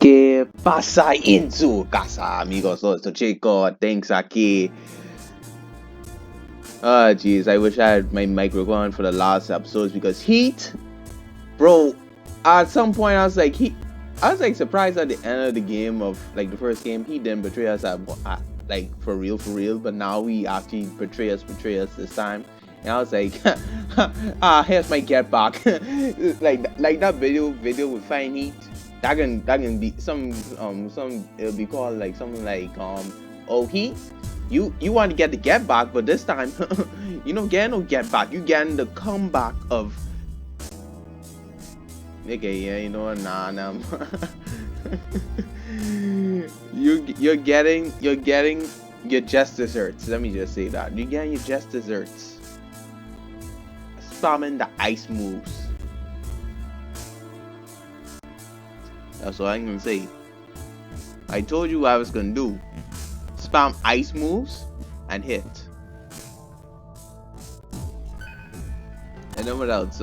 ¿Qué pasa en su casa, amigos? Esto chico, thanks aquí. Jeez, I wish I had my microphone for the last episodes because Heat, bro. At some point, I was like surprised at the end of the game of like the first game. He didn't betray us like for real. But now we actually betray us this time. And I was like, here's my get back. like that video with Fine Heat. That can be some it'll be called like something like oh Heat. You want to get the get back, but this time you don't get no get back. You getting the comeback of. Okay, yeah, you know what? Nah. you're getting your just desserts. Let me just say that you're getting your just desserts. Spamming the ice moves. That's all I'm gonna say. I told you what I was gonna do. Spam ice moves and hit. And then what else?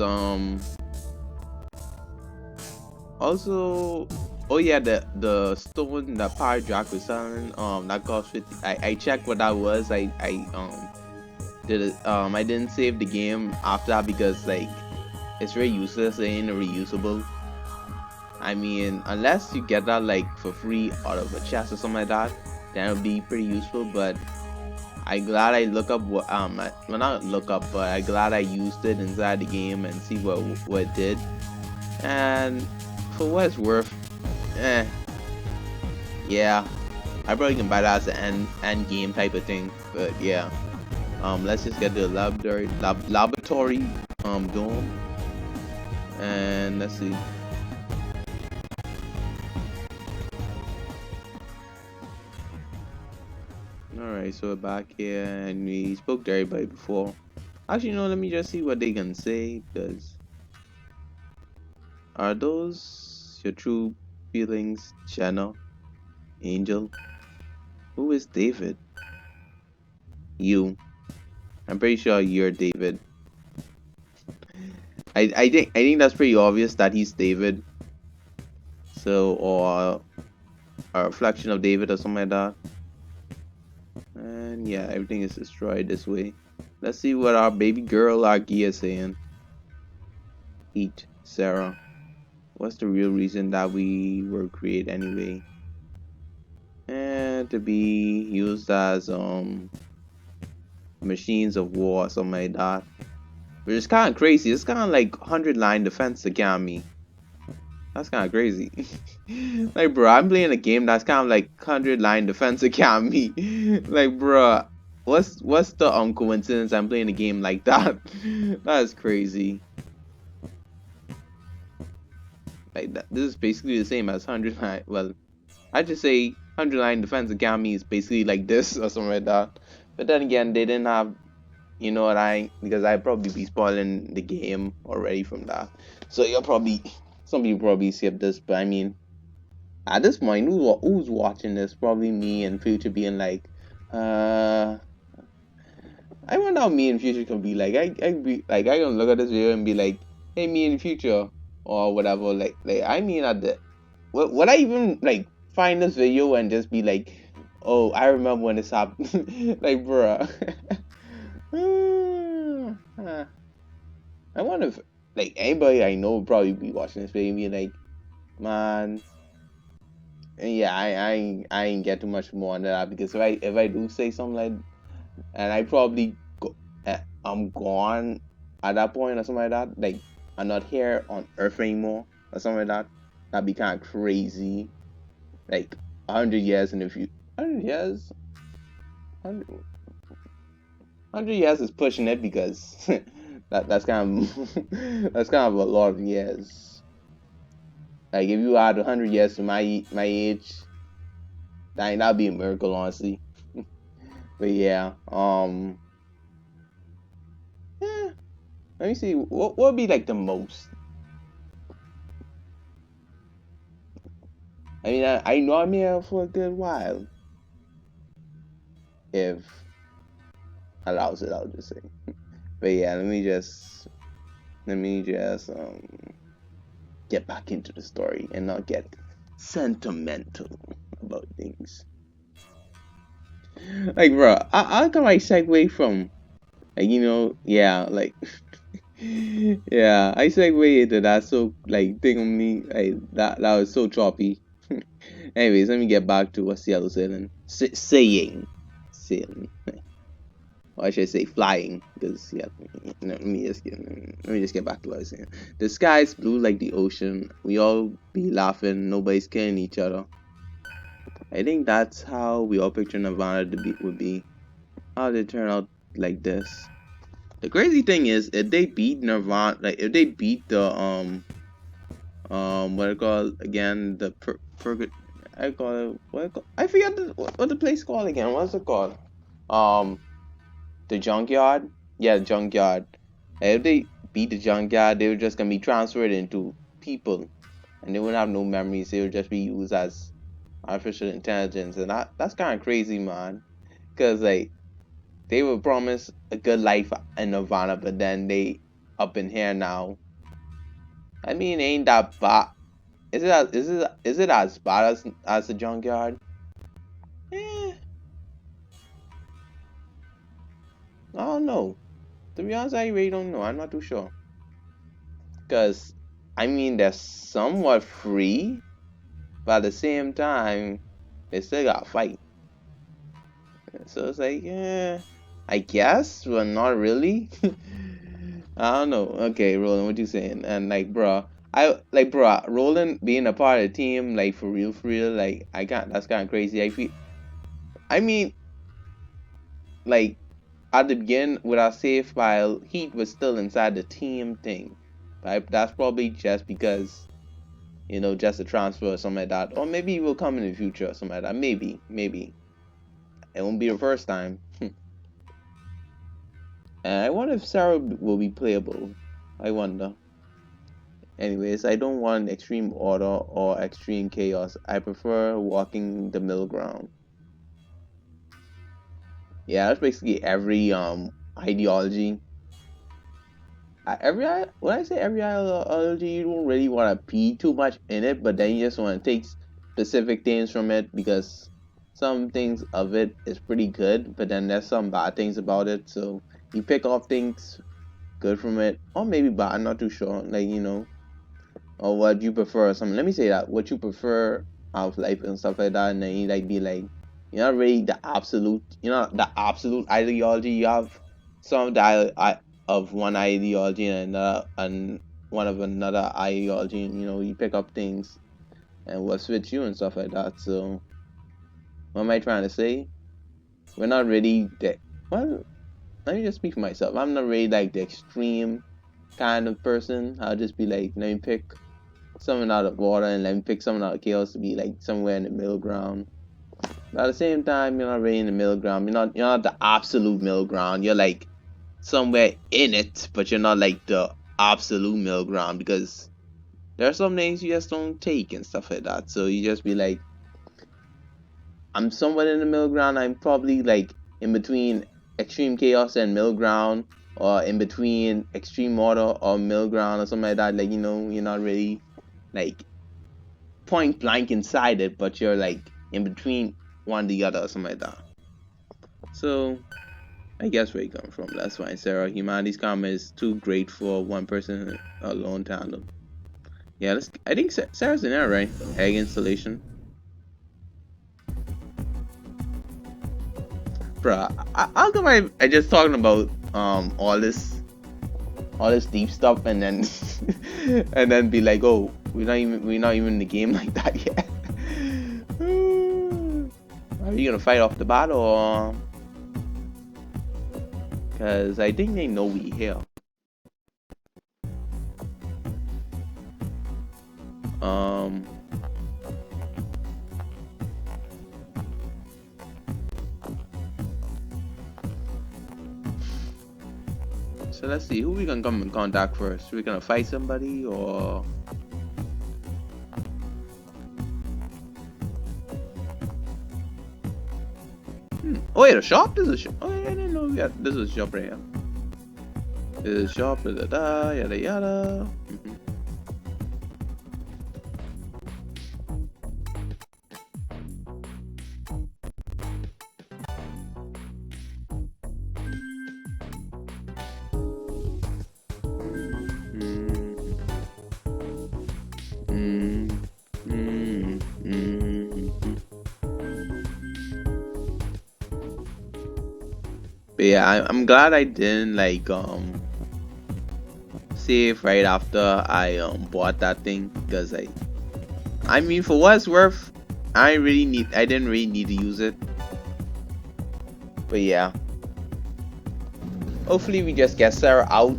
Also, oh yeah, the stone that Power Jack was selling, that cost 50. I checked what that was. I didn't save the game after that because like it's very useless. It ain't reusable. I mean, unless you get that like for free out of a chest or something like that, then it'll be pretty useful. But I'm glad I look up what well not look up, but I'm glad I used it inside the game and see what it did. And for what it's worth, yeah, I probably can buy that as an end game type of thing. But yeah, let's just get the laboratory dome, and let's see. Alright, so we're back here and we spoke to everybody before. Actually, no, let me just see what they can say, because are those your true feelings, Jenna? Angel? Who is David? You. I'm pretty sure you're David. I think that's pretty obvious that he's David. So, or a reflection of David or something like that. And yeah, everything is destroyed this way. Let's see what our baby girl Argy is saying. Eat, Sarah. What's the real reason that we were created anyway? And to be used as machines of war or something like that. Which is kind of crazy. It's kind of like 100-line defense Academy. That's kind of crazy. Like, bro, I'm playing a game that's kind of like 100-line defense Academy. Like, bro, what's the coincidence I'm playing a game like that? That's crazy. Like that, this is basically the same as 100-line. Well, I just say 100-line defense Academy is basically like this or something like that. But then again, they didn't have, you know what because I'd probably be spoiling the game already from that. So some people probably skip this. But I mean, at this point, who's watching this? Probably me and Future being like, I wonder how me and Future can be like. I gonna look at this video and be like, hey, me and Future or whatever. Like I mean, at the would I even like find this video and just be like, oh, I remember when this happened. Like, bruh. I wonder if like anybody I know would probably be watching this video and be like, man. And yeah, I ain't get too much more on that because if I do say something like, and I probably I'm gone at that point or something like that. Like I'm not here on Earth anymore or something like that. That'd be kind of crazy. Like 100 years in the future. 100 years. 100 years is pushing it because that's kind of that's kind of a lot of years. Like if you add 100 years to my age, that'd be a miracle, honestly. But yeah, let me see what would be like the most. I mean, I know I'm here for a good while. If allows it, I'll just say. But yeah, let me just get back into the story and not get sentimental about things. Like, bro, I can like segue from, like, yeah, like, yeah, I segue into that so like thing on me, like that was so choppy. Anyways, let me get back to what Seattle saying. Sailing. Or I should say flying, because yeah. Let me just get back to what I was saying. The sky's blue like the ocean. We all be laughing. Nobody's killing each other. I think that's how we all picture Nirvana would be. How they turn out like this. The crazy thing is, if they beat Nirvana, like if they beat the what I call again the I call it I forget what the place called again. What's it called? Um, the junkyard. Yeah, the junkyard. If they beat the junkyard, they were just gonna be transferred into people, and they wouldn't have no memories. They would just be used as artificial intelligence, and that's kind of crazy, man. Cause like they were promised a good life in Nirvana, but then they up in here now. I mean, ain't that bad? Is it as bad as the junkyard? Eh, I don't know. To be honest, I really don't know. I'm not too sure. Cause I mean, they're somewhat free, but at the same time, they still got to fight. So it's like, yeah, I guess, but not really. I don't know. Okay, Roland, what you saying? And like, bro, Roland being a part of the team, like for real, like I can't. That's kind of crazy. I mean, like at the beginning with our save file, Heat was still inside the team thing, but that's probably just because just a transfer or something like that, or maybe he will come in the future or something like that. Maybe it won't be the first time. And I wonder if Sarah will be playable. I wonder. Anyways, I don't want extreme order or extreme chaos. I prefer walking the middle ground. Yeah, that's basically every ideology. When I say every ideology, you don't really want to be too much in it, but then you just want to take specific things from it because some things of it is pretty good, but then there's some bad things about it. So you pick off things good from it, or maybe bad. I'm not too sure. Like or what you prefer or something. Let me say that what you prefer out of life and stuff like that, and then you like be like, you're not really the absolute, the absolute ideology. You have some of of one ideology and another, and one of another ideology. And, you pick up things and what fits you and stuff like that. So, what am I trying to say? We're not really the well. Let me just speak for myself. I'm not really like the extreme kind of person. I'll just be like, let me pick something out of water and let me pick something out of chaos to be like somewhere in the middle ground. But at the same time, you're not really in the middle ground. You're not the absolute middle ground. You're like somewhere in it, but you're not like the absolute middle ground because there are some things you just don't take and stuff like that. So you just be like, I'm somewhere in the middle ground. I'm probably like in between extreme chaos and middle ground, or in between extreme order or middle ground or something like that. Like you're not really like point blank inside it, but you're like in between one the other or something like that. So I guess where you come from. That's fine, Sarah. Humanity's karma is too great for one person alone to handle. Yeah, I think Sarah's in there, right? Egg installation. Bruh, how come I just talking about all this deep stuff and then and then be like, oh, we're not even in the game like that yet. Are you gonna fight off the bat or? Cause I think they know we here. So let's see, who we gonna come in contact first? We gonna fight somebody or? Oh wait, a shop? This is a shop. Oh yeah, I didn't know we got this is a shop right here. This is a shop, yada yada. But yeah, I'm glad I didn't like save right after I bought that thing, because I mean, for what it's worth, I didn't really need to use it. But yeah, hopefully we just get Sarah out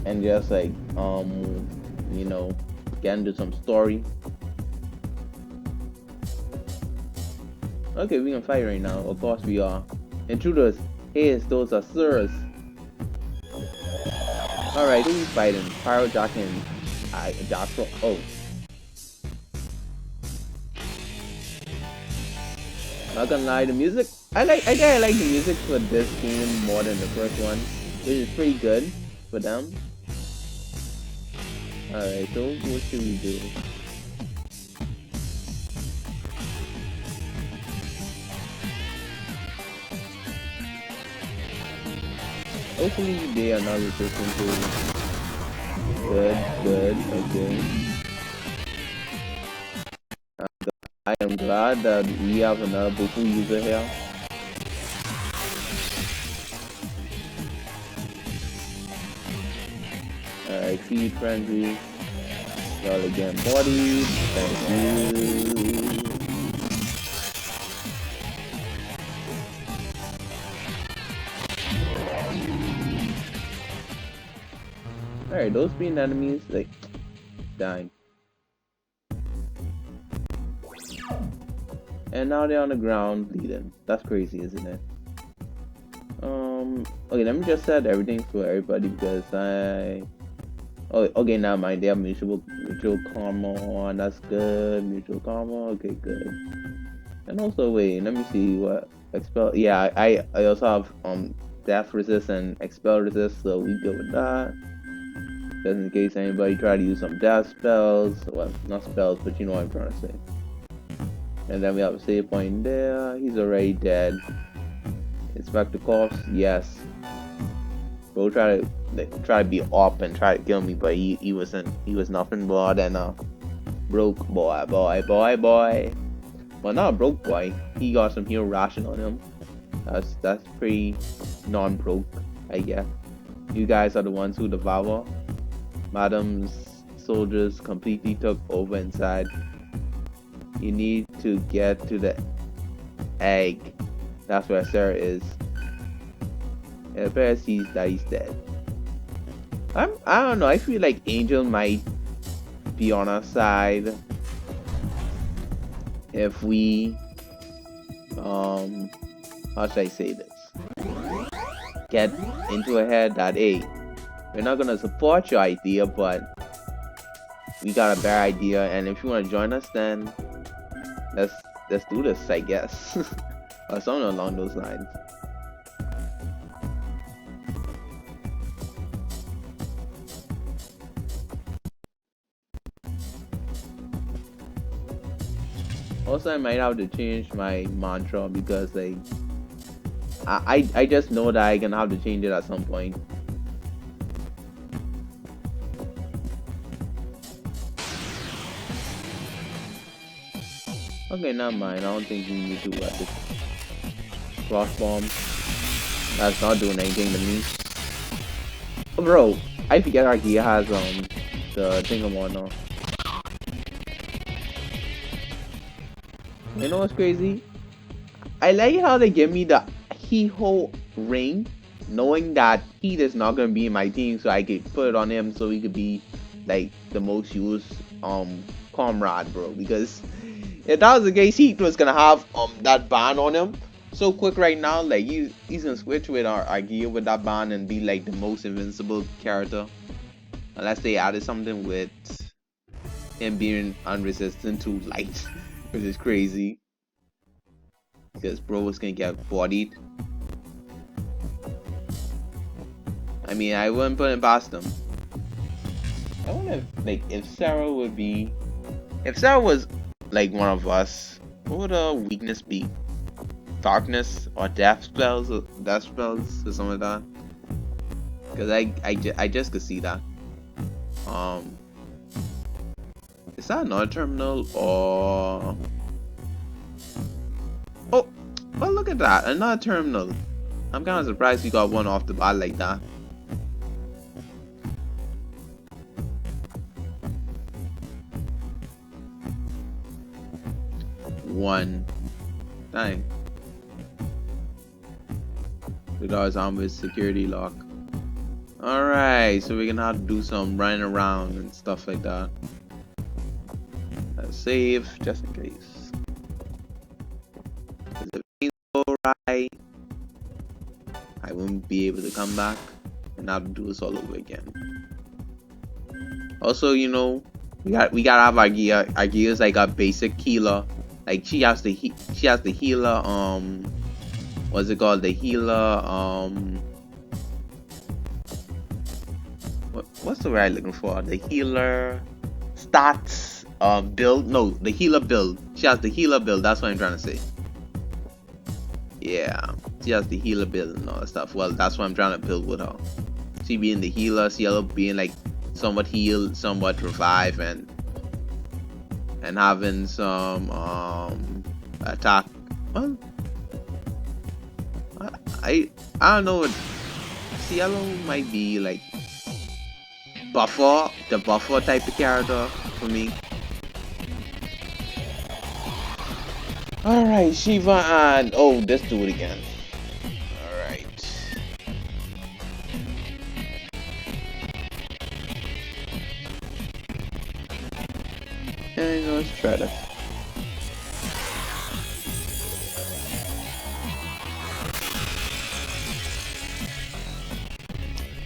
and just like you know, get into some story. Okay, we can fight right now. Of course we are. Intruders, hey, those are sirs. Alright, who's fighting? Pyro, Jock, and Joshua. Oh. Not gonna lie, the music, I think I like the music for this game more than the first one, which is pretty good for them. Alright, so what should we do? Hopefully they are not resistant to it. Good, okay. I am glad that we have another Boku user here. Alright, feed frenzy. Y'all again bodied. Thank you. Alright, those being enemies, like, dying. And now they're on the ground bleeding. That's crazy, isn't it? Okay, let me just set everything for everybody because oh, okay, never mind. They have mutual karma. That's good. Mutual karma. Okay, good. And also, wait, let me see what expel. Yeah, I also have death resist and expel resist, so we go with that. Just in case anybody try to use some death spells. Well, not spells, but you know what I'm trying to say. And then we have a save point there. He's already dead. Inspect the corpse. Yes. Bro try to be up and try to kill me, but he was nothing more than a broke boy. Well, not a broke boy. He got some hero ration on him. That's pretty non-broke, I guess. You guys are the ones who devour. Madam's soldiers completely took over inside. You need to get to the egg. That's where Sarah is. It appears he's dead. I don't know. I feel like Angel might be on our side if we how should I say this? Get into a head that hey, we're not gonna support your idea, but we got a better idea, and if you want to join us, then let's do this, I guess. Or something along those lines. Also, I might have to change my mantra because like I just know that I'm gonna have to change it at some point. Okay, never mind. I don't think we need to this cross bomb. That's not doing anything to me. Oh, bro, I forget our gear has the thing I'm on now. You know what's crazy? I like how they give me the He-Ho ring, knowing that Heat is not gonna be in my team, so I could put it on him so he could be like the most used comrade, bro. Because if that was the case, Heat was gonna have that ban on him so quick right now. Like he's gonna switch with our gear with that ban and be like the most invincible character, unless they added something with him being unresistant to light, which is crazy. Because bro was gonna get bodied. I mean, I wouldn't put it past him. I wonder if Sarah would be, if Sarah was like one of us, what would her weakness be? Darkness or death spells or something like that. Because I just could see that. Is that another terminal or? Oh, look at that, another terminal. I'm kind of surprised we got one off the bat like that. One. Dang. The door's on with security lock. Alright, so we're gonna have to do some running around and stuff like that. Let's save just in case. If things go right, I won't be able to come back and have to do this all over again. Also, you know, we gotta have our gear. Our gear is like a basic healer. Like she has the healer. What's it called? The healer. What's the word I'm looking for? The healer stats. Build. No, the healer build. She has the healer build. That's what I'm trying to say. Yeah, she has the healer build and all that stuff. Well, that's what I'm trying to build with her. She being the healer, Cielo being like somewhat heal, somewhat revive, and having some attack. Well, I don't know. Cielo might be like the buffer type of character for me. Alright, Shiva and oh, let's do it again. Alright. And let's try that.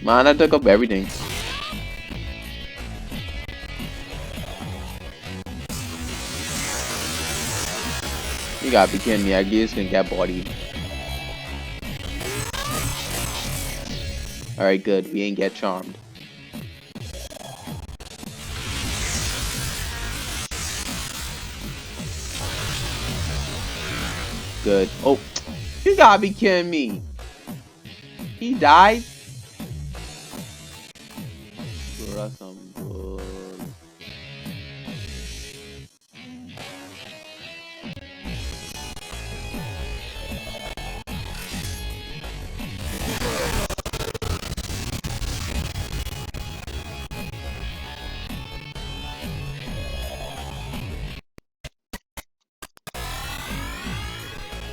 Man, I took up everything. You gotta be kidding me, I guess can get bodied. Alright, good. We ain't get charmed. Good. Oh, you gotta be kidding me. He died? Bro, some bull.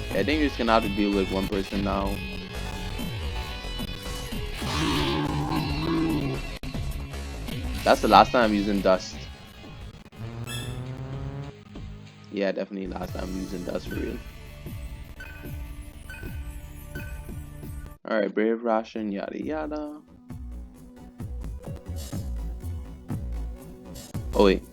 I think you're just gonna have to deal with one person now. That's the last time I'm using dust. Yeah, definitely last time I'm using dust for real. Alright, brave ration, yada yada. Oh wait.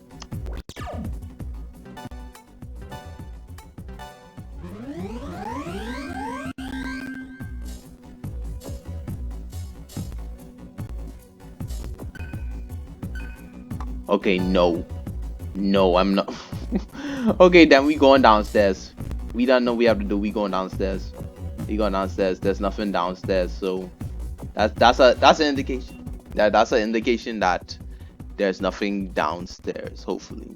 Okay, no. No, I'm not. Okay, then we going downstairs. We don't know what we have to do. We going downstairs. We going downstairs. There's nothing downstairs, so that's an indication. That's an indication that there's nothing downstairs. Hopefully,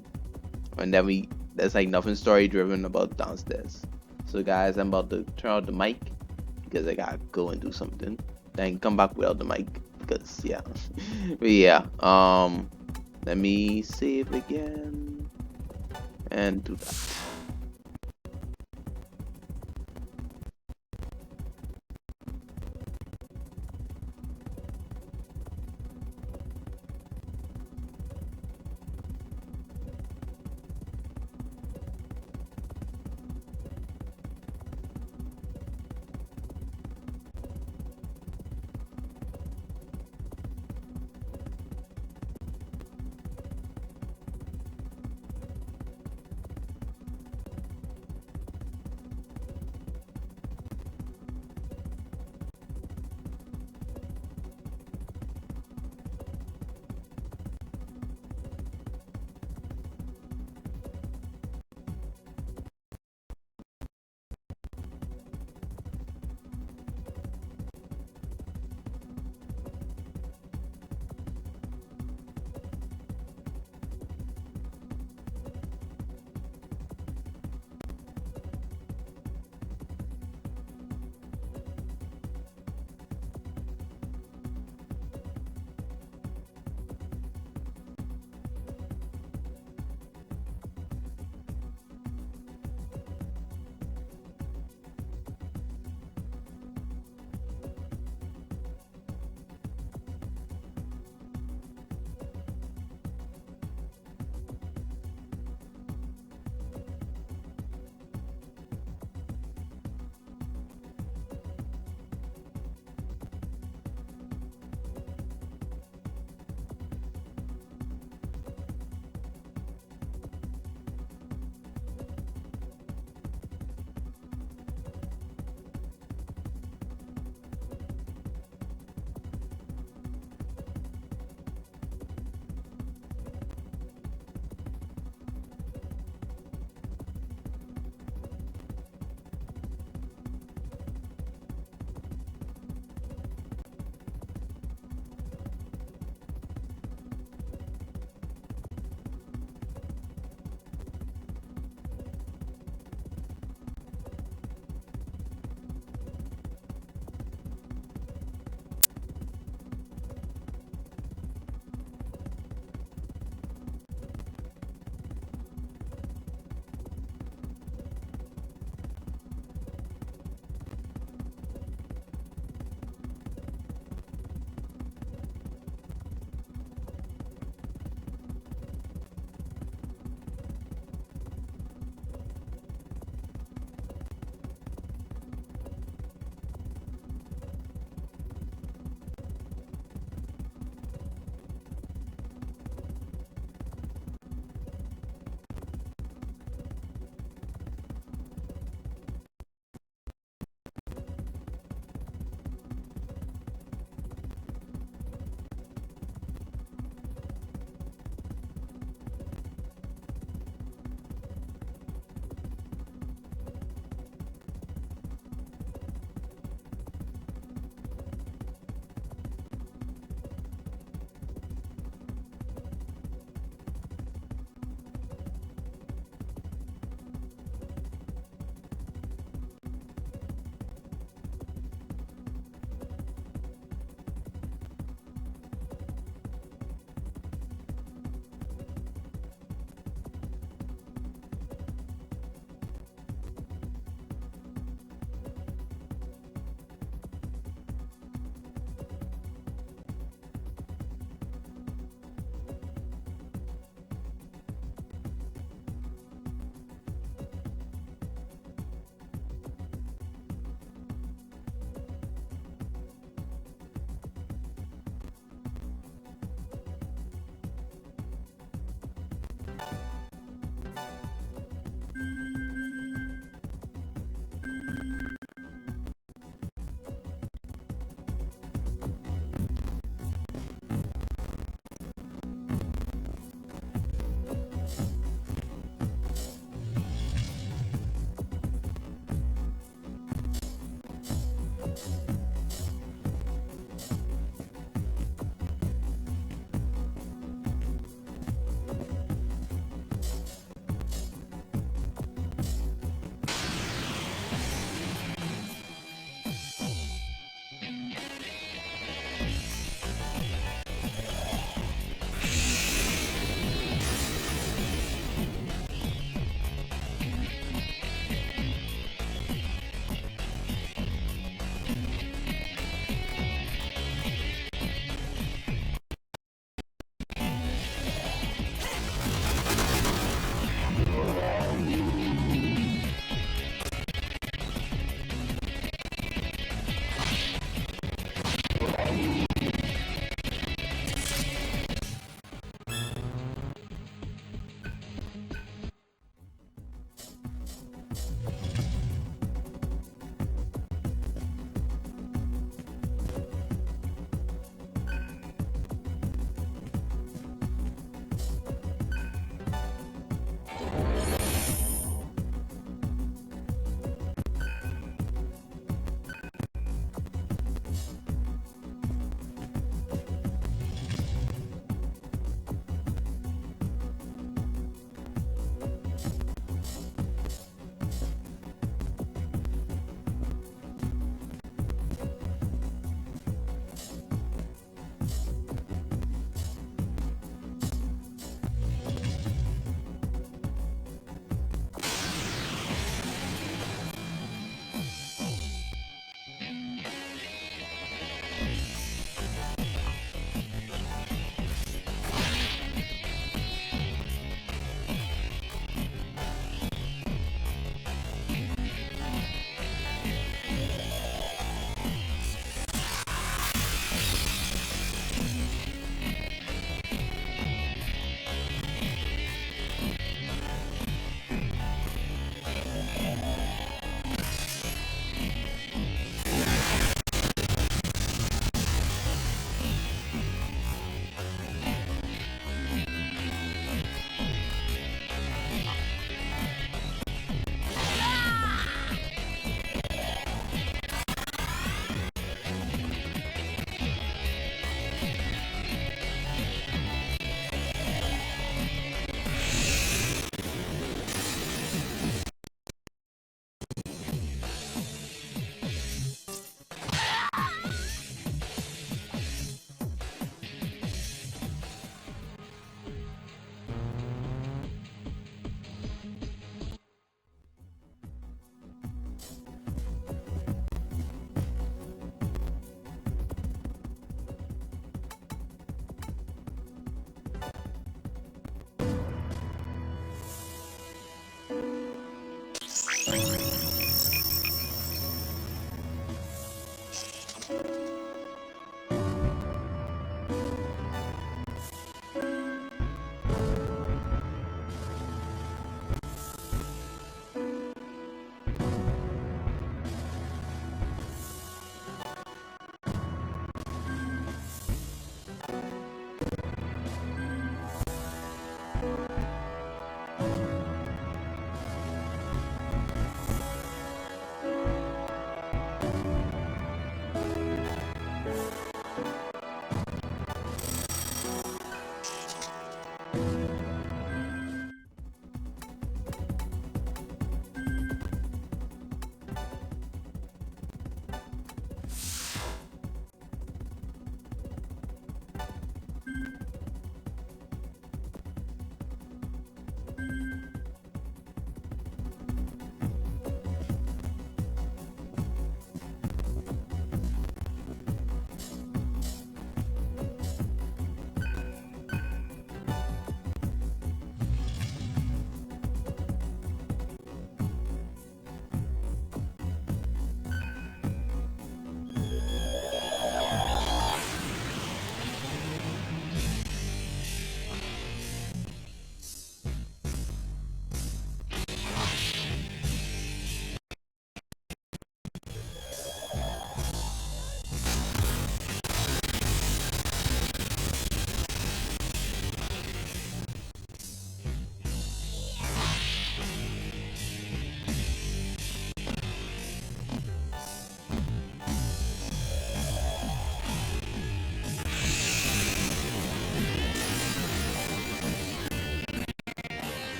and then there's like nothing story driven about downstairs. So guys, I'm about to turn out the mic because I gotta go and do something. Then come back without the mic because yeah. But yeah, let me save again and do that.